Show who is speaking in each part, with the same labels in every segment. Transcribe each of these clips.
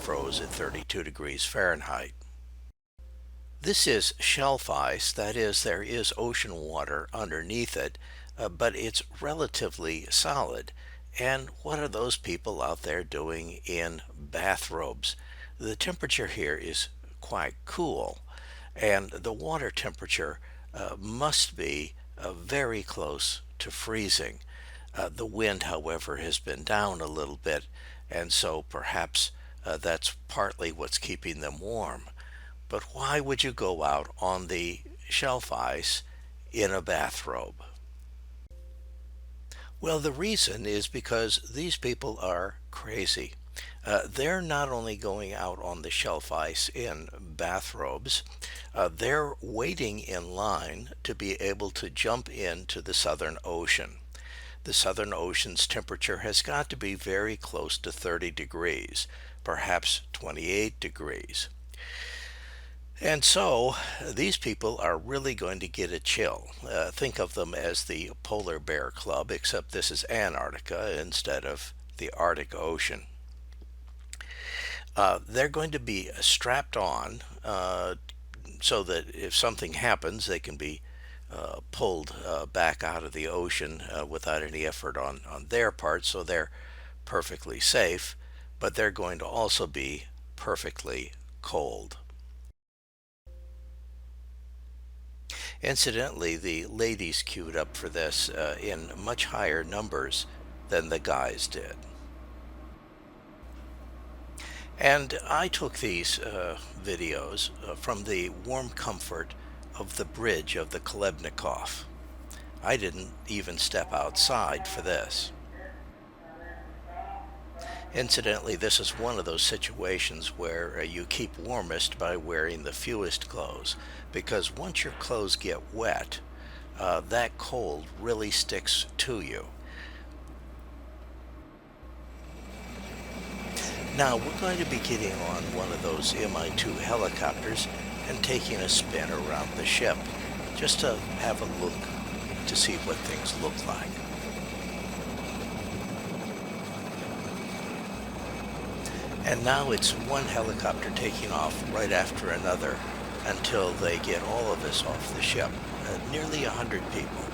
Speaker 1: froze at 32 degrees Fahrenheit. This is shelf ice, that is, there is ocean water underneath it, but it's relatively solid. And what are those people out there doing in bathrobes? The temperature here is quite cool, and the water temperature must be very close to freezing. The wind, however, has been down a little bit, and so perhaps that's partly what's keeping them warm. But why would you go out on the shelf ice in a bathrobe? Well, the reason is because these people are crazy. They're not only going out on the shelf ice in bathrobes, they're waiting in line to be able to jump into the Southern Ocean. The Southern Ocean's temperature has got to be very close to 30 degrees, perhaps 28 degrees. And so these people are really going to get a chill. Think of them as the Polar Bear Club, except this is Antarctica instead of the Arctic Ocean. They're going to be strapped on so that if something happens, they can be pulled back out of the ocean without any effort on their part, so they're perfectly safe, but they're going to also be perfectly cold. Incidentally, the ladies queued up for this in much higher numbers than the guys did. And I took these videos from the warm comfort of the bridge of the Kolebnikov. I didn't even step outside for this. Incidentally, this is one of those situations where you keep warmest by wearing the fewest clothes, because once your clothes get wet, that cold really sticks to you. Now we're going to be getting on one of those Mi-2 helicopters and taking a spin around the ship, just to have a look to see what things look like. And now it's one helicopter taking off right after another until they get all of us off the ship, nearly 100 people.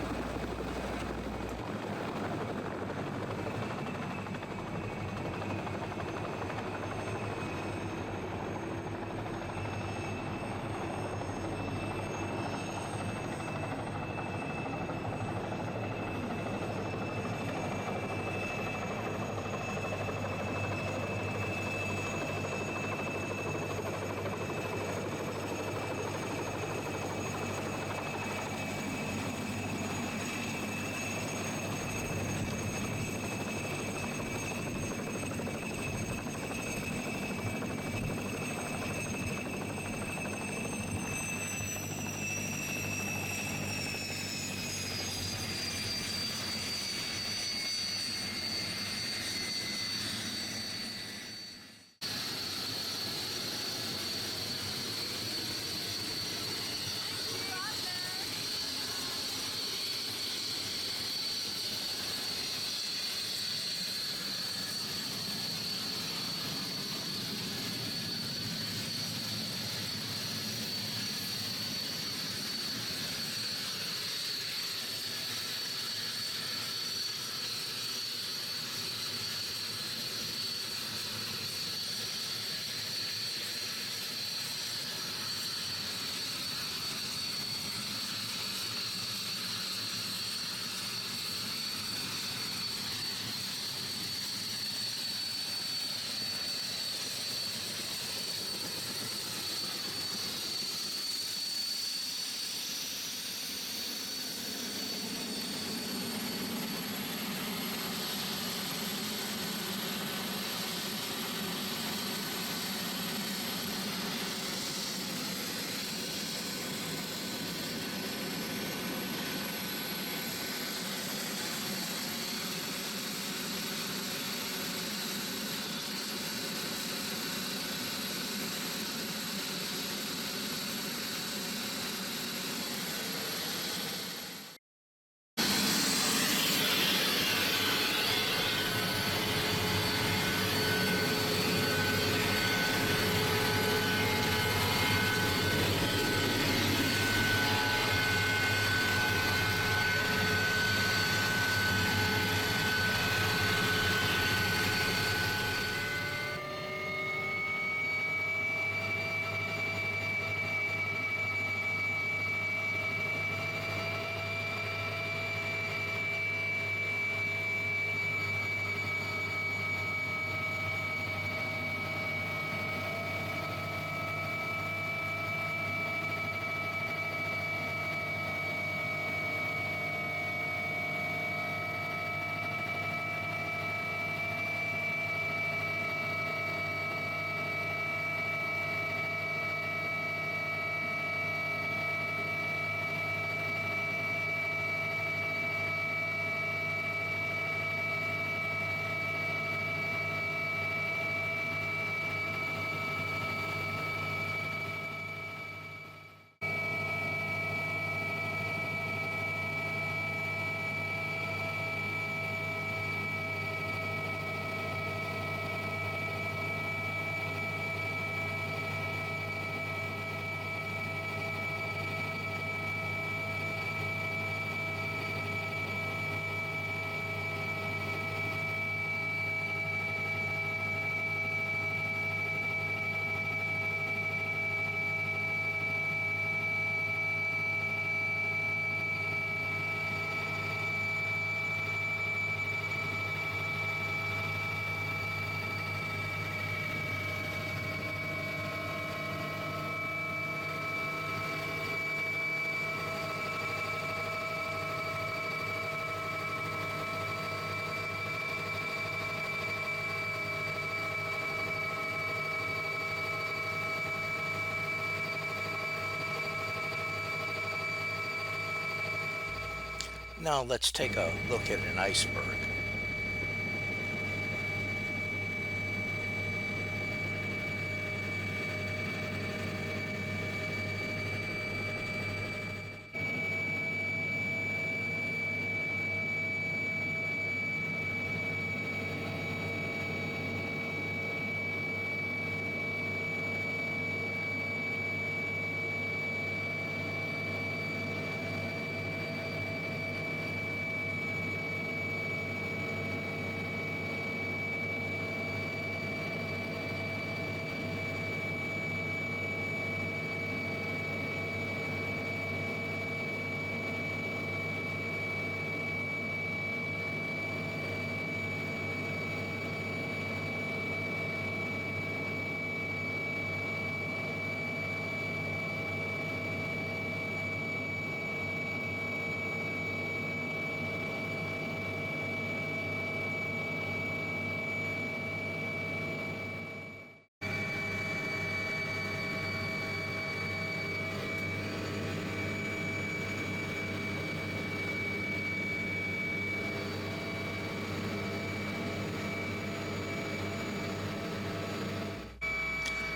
Speaker 1: Now let's take a look at an iceberg.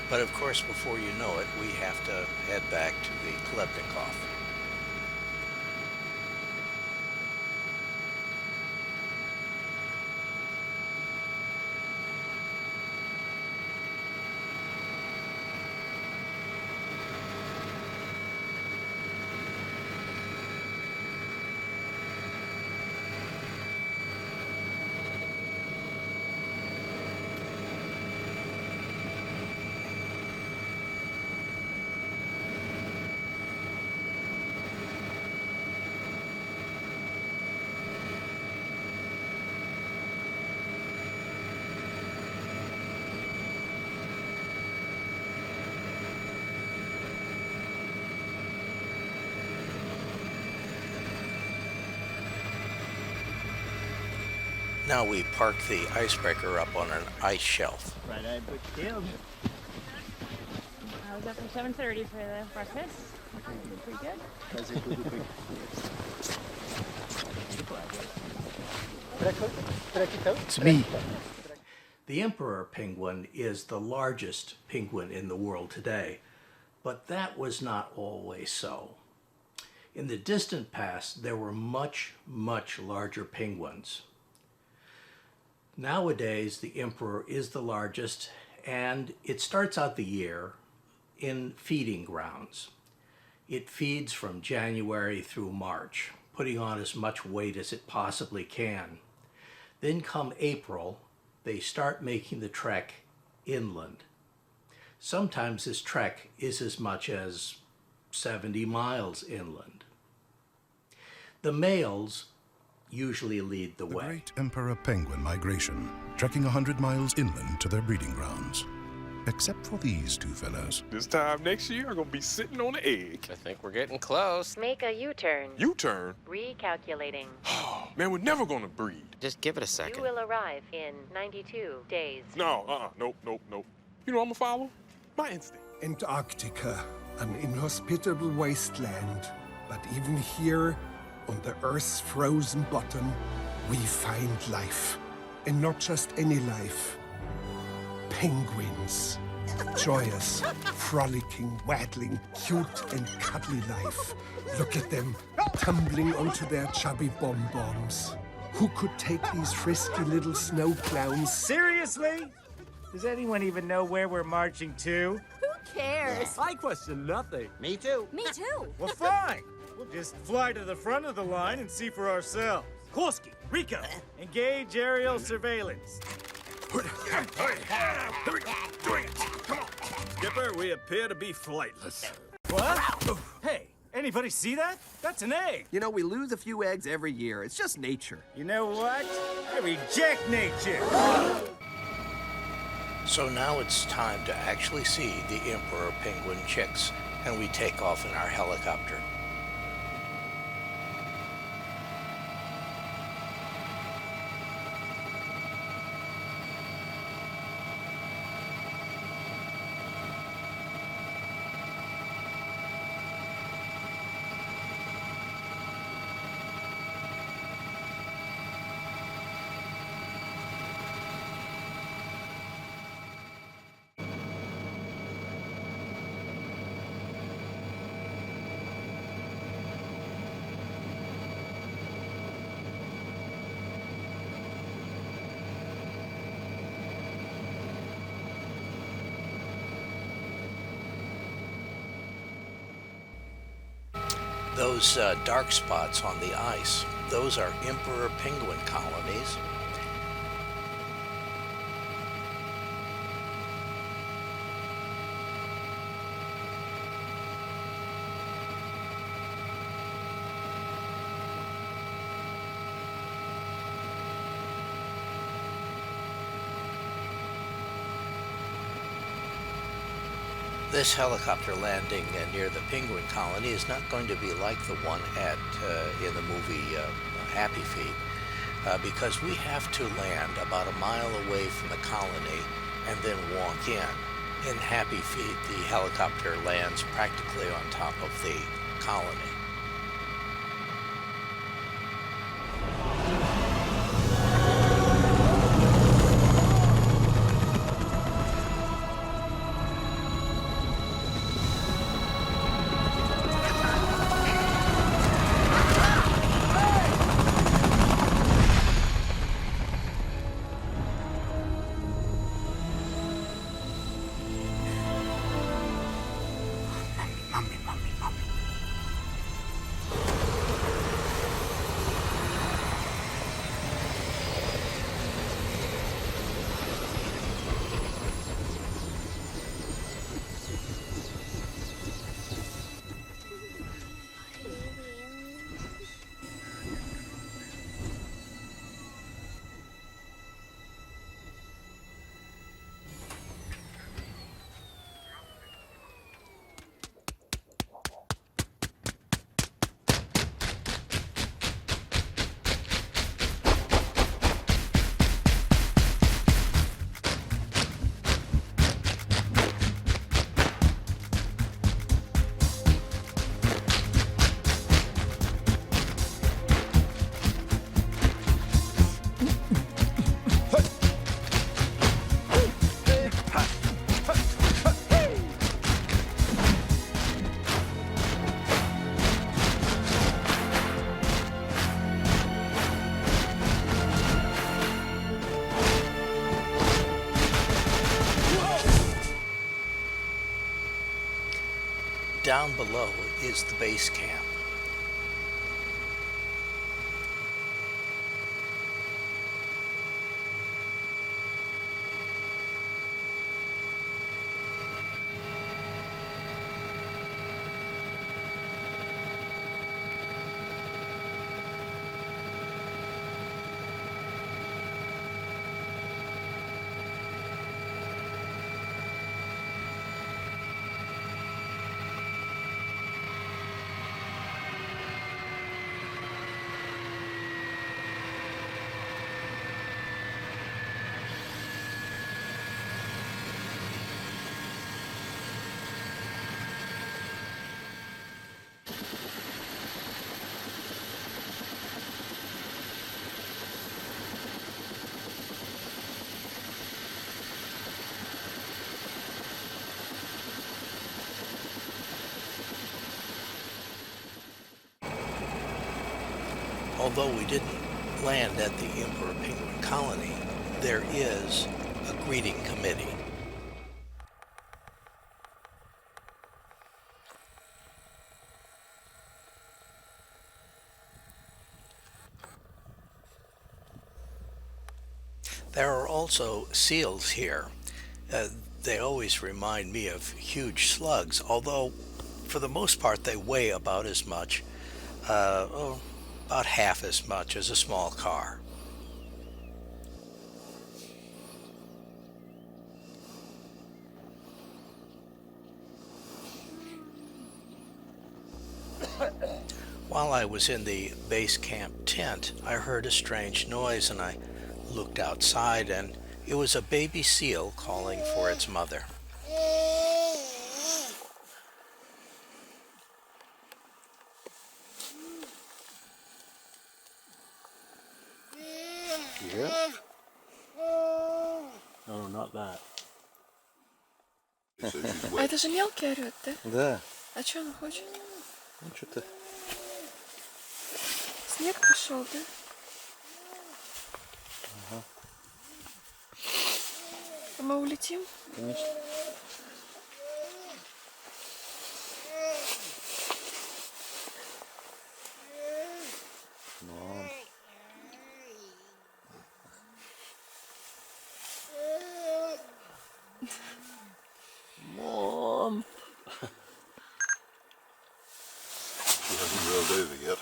Speaker 1: But of course, before you know it, we have to head back to the Klebnikov. Now we park the icebreaker up on an ice shelf.
Speaker 2: Right-eyed but killed.
Speaker 3: I was up for 7:30 for the breakfast. Pretty good.
Speaker 2: It's me.
Speaker 1: The emperor penguin is the largest penguin in the world today, but that was not always so. In the distant past, there were much, much larger penguins. Nowadays, the emperor is the largest, and it starts out the year in feeding grounds. It feeds from January through March, putting on as much weight as it possibly can. Then come April, they start making the trek inland. Sometimes this trek is as much as 70 miles inland. The males usually lead the way.
Speaker 4: The great emperor penguin migration, trekking 100 miles inland to their breeding grounds. Except for these two fellas.
Speaker 5: This time next year, I'm gonna be sitting on an egg.
Speaker 6: I think we're getting close.
Speaker 7: Make a U-turn.
Speaker 5: U-turn?
Speaker 7: Recalculating.
Speaker 5: Oh, man, we're never gonna breed.
Speaker 6: Just give it a
Speaker 7: You
Speaker 6: second.
Speaker 7: will arrive in 92 days.
Speaker 5: No, nope. You know I'm gonna follow? My instinct.
Speaker 8: Antarctica, an inhospitable wasteland. But even here, on the Earth's frozen bottom, we find life. And not just any life. Penguins. Joyous, frolicking, waddling, cute and cuddly life. Look at them, tumbling onto their chubby bonbons. Who could take these frisky little snow clowns?
Speaker 2: Seriously? Does anyone even know where we're marching to?
Speaker 9: Who cares?
Speaker 2: I question nothing.
Speaker 9: Me too. Me too.
Speaker 2: Well, fine. We'll just fly to the front of the line and see for ourselves. Korski, Rico, engage aerial surveillance.
Speaker 5: Come on.
Speaker 2: Skipper, we appear to be flightless. What? Hey, anybody see that? That's an egg.
Speaker 9: You know, we lose a few eggs every year. It's just nature.
Speaker 2: You know what? I reject nature.
Speaker 1: So now it's time to actually see the emperor penguin chicks, and we take off in our helicopter. those dark spots on the ice, those are emperor penguin colonies. This helicopter landing near the penguin colony is not going to be like the one in the movie Happy Feet, because we have to land about a mile away from the colony and then walk in. In Happy Feet, the helicopter lands practically on top of the colony. Down below is the base camp. Although we didn't land at the Emperor Penguin Colony, there is a greeting committee. There are also seals here. They always remind me of huge slugs, although for the most part they weigh about as much, about half as much as a small car. While I was in the base camp tent, I heard a strange noise and I looked outside, and it was a baby seal calling for its mother.
Speaker 10: Yeah. No, not that.
Speaker 3: А это же мелкий орёт, да?
Speaker 10: Да.
Speaker 3: А что он хочет?
Speaker 10: Ну что-то.
Speaker 3: Снег пошел, да?
Speaker 10: Ага.
Speaker 3: А мы улетим?
Speaker 10: Конечно. Mom.
Speaker 11: She hasn't rolled over yet.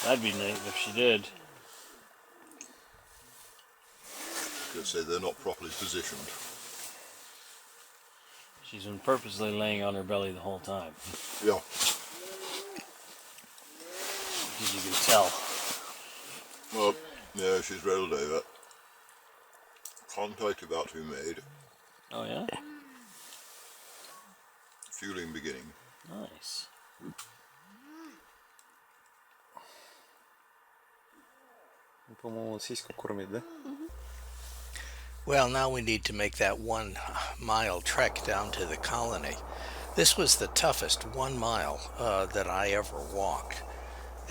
Speaker 10: That'd be neat if she did.
Speaker 11: Could say they're not properly positioned.
Speaker 10: She's been purposely laying on her belly the whole time.
Speaker 11: Yeah.
Speaker 10: Because you can tell.
Speaker 11: Well, yeah, she's rolled over. Contact about to be made.
Speaker 10: Oh yeah?
Speaker 11: Fueling beginning.
Speaker 10: Nice.
Speaker 12: По-моему, сиську кормит, да?
Speaker 1: Well, now we need to make that 1 mile trek down to the colony. This was the toughest 1 mile that I ever walked.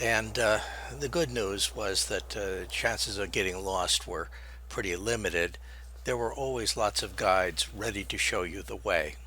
Speaker 1: And the good news was that chances of getting lost were pretty limited. There were always lots of guides ready to show you the way.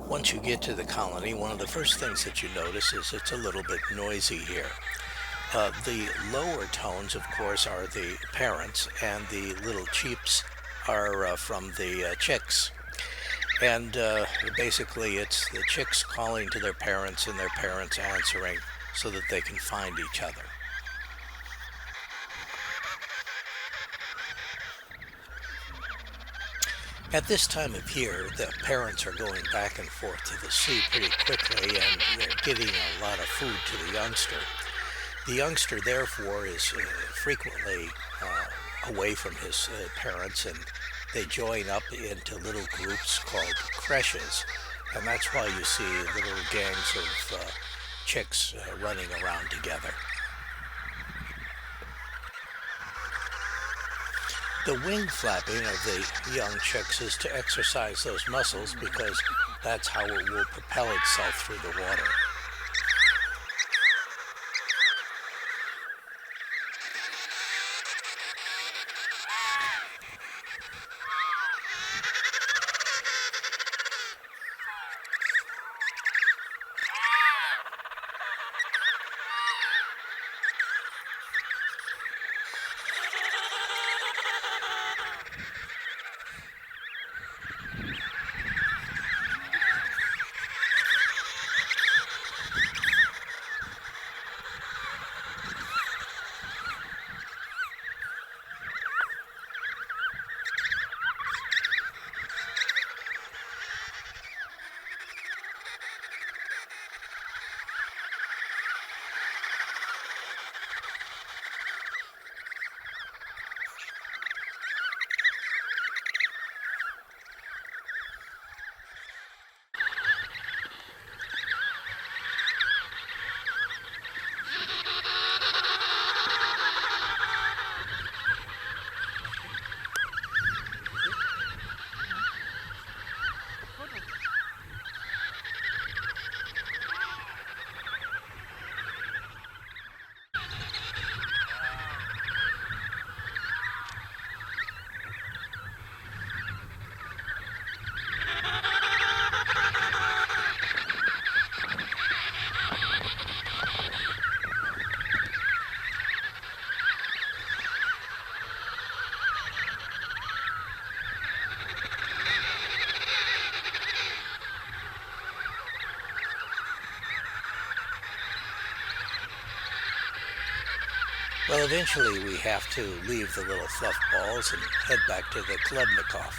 Speaker 1: Once you get to the colony, one of the first things that you notice is it's a little bit noisy here. The lower tones, of course, are the parents, and the little cheeps are from the chicks. And basically it's the chicks calling to their parents and their parents answering so that they can find each other. At this time of year, the parents are going back and forth to the sea pretty quickly, and they're getting a lot of food to the youngster. The youngster, therefore, is frequently away from his parents, and they join up into little groups called creches, and that's why you see little gangs of chicks running around together. The wing flapping of the young chicks is to exercise those muscles because that's how it will propel itself through the water. Well, eventually we have to leave the little fluff balls and head back to the Klebnikov.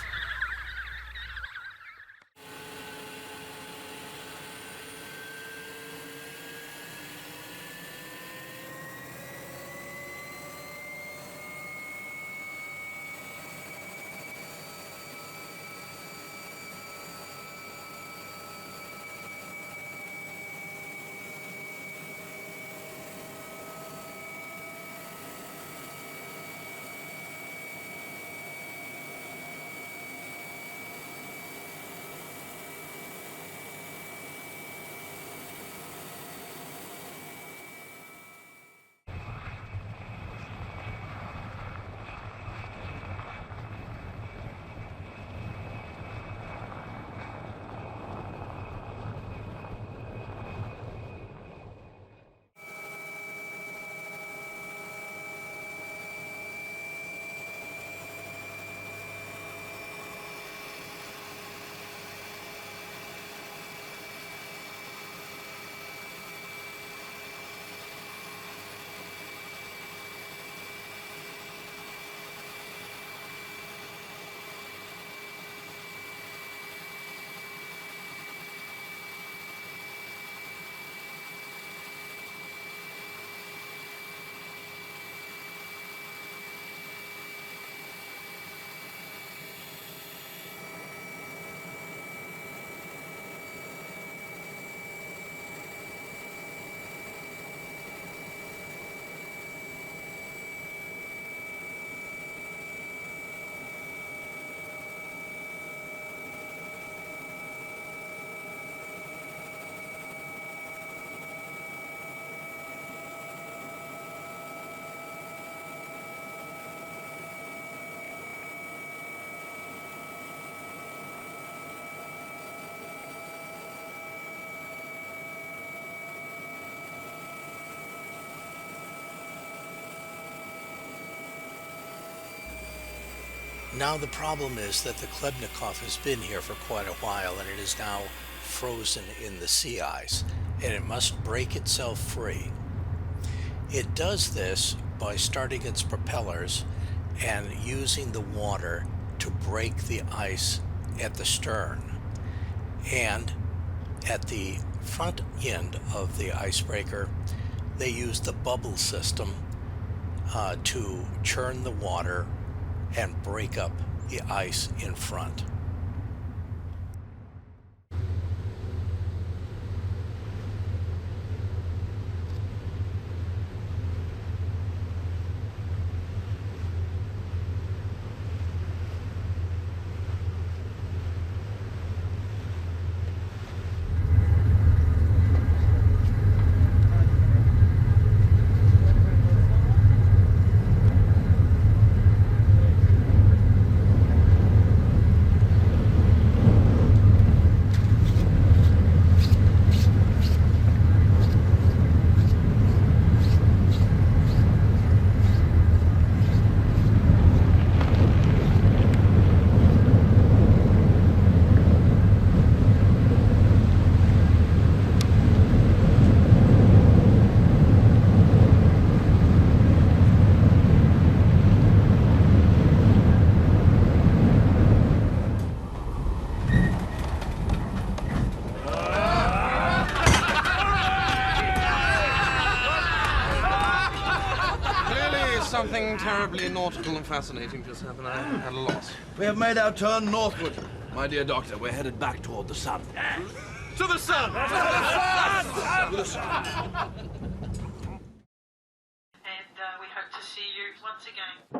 Speaker 1: Now the problem is that the Klebnikov has been here for quite a while and it is now frozen in the sea ice, and it must break itself free. It does this by starting its propellers and using the water to break the ice at the stern. And at the front end of the icebreaker, they use the bubble system to churn the water and break up the ice in front.
Speaker 13: Something terribly nautical and fascinating just happened. I had a loss.
Speaker 14: We have made our turn northward. My dear doctor, we're headed back toward the sun.
Speaker 13: To the sun!
Speaker 14: To the sun! To the sun!
Speaker 15: And we hope to see you once again.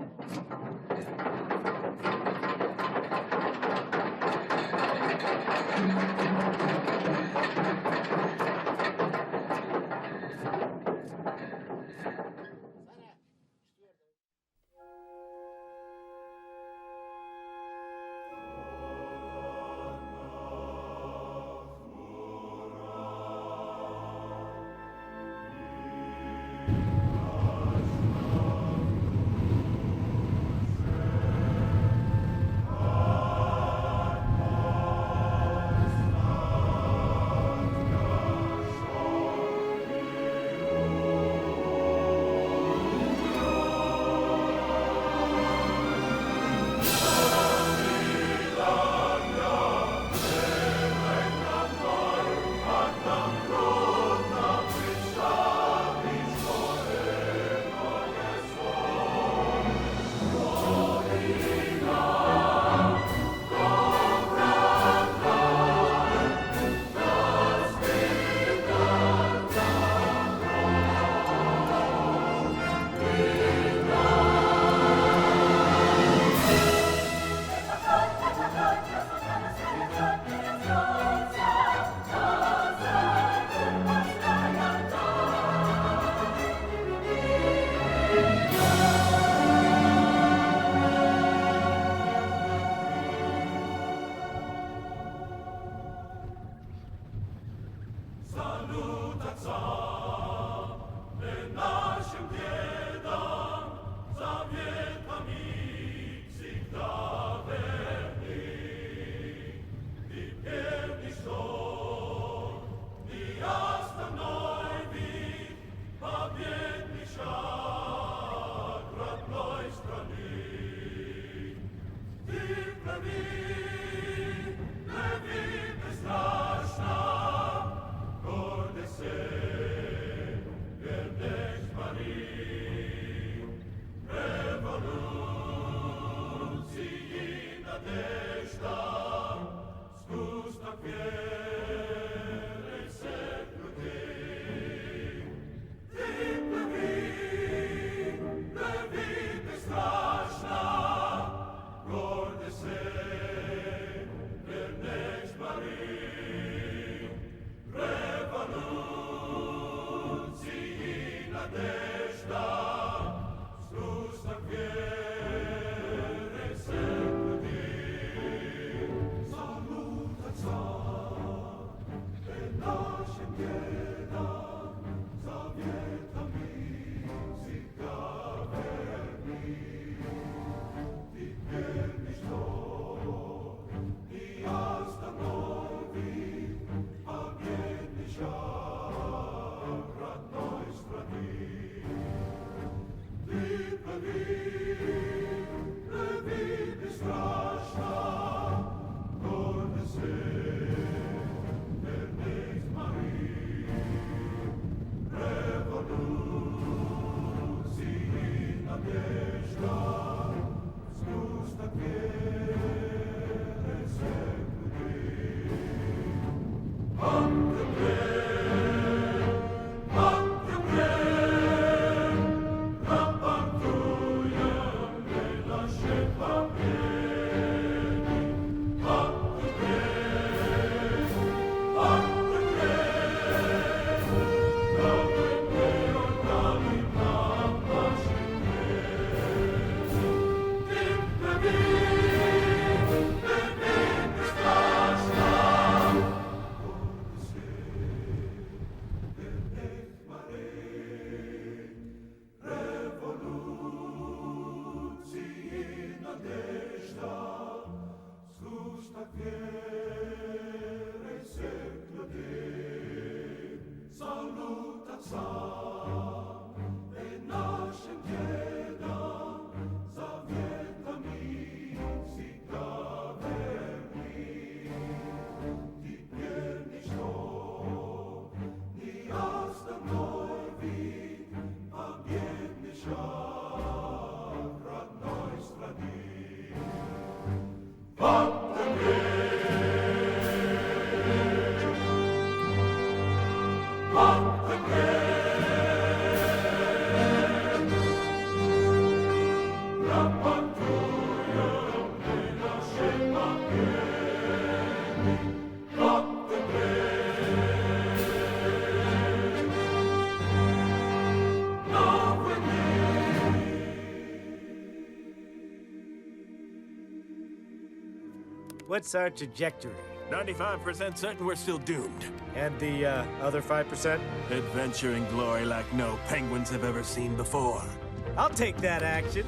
Speaker 2: What's our trajectory?
Speaker 16: 95% certain we're still doomed.
Speaker 2: And the other 5%?
Speaker 16: Adventure and glory like no penguins have ever seen before.
Speaker 2: I'll take that action.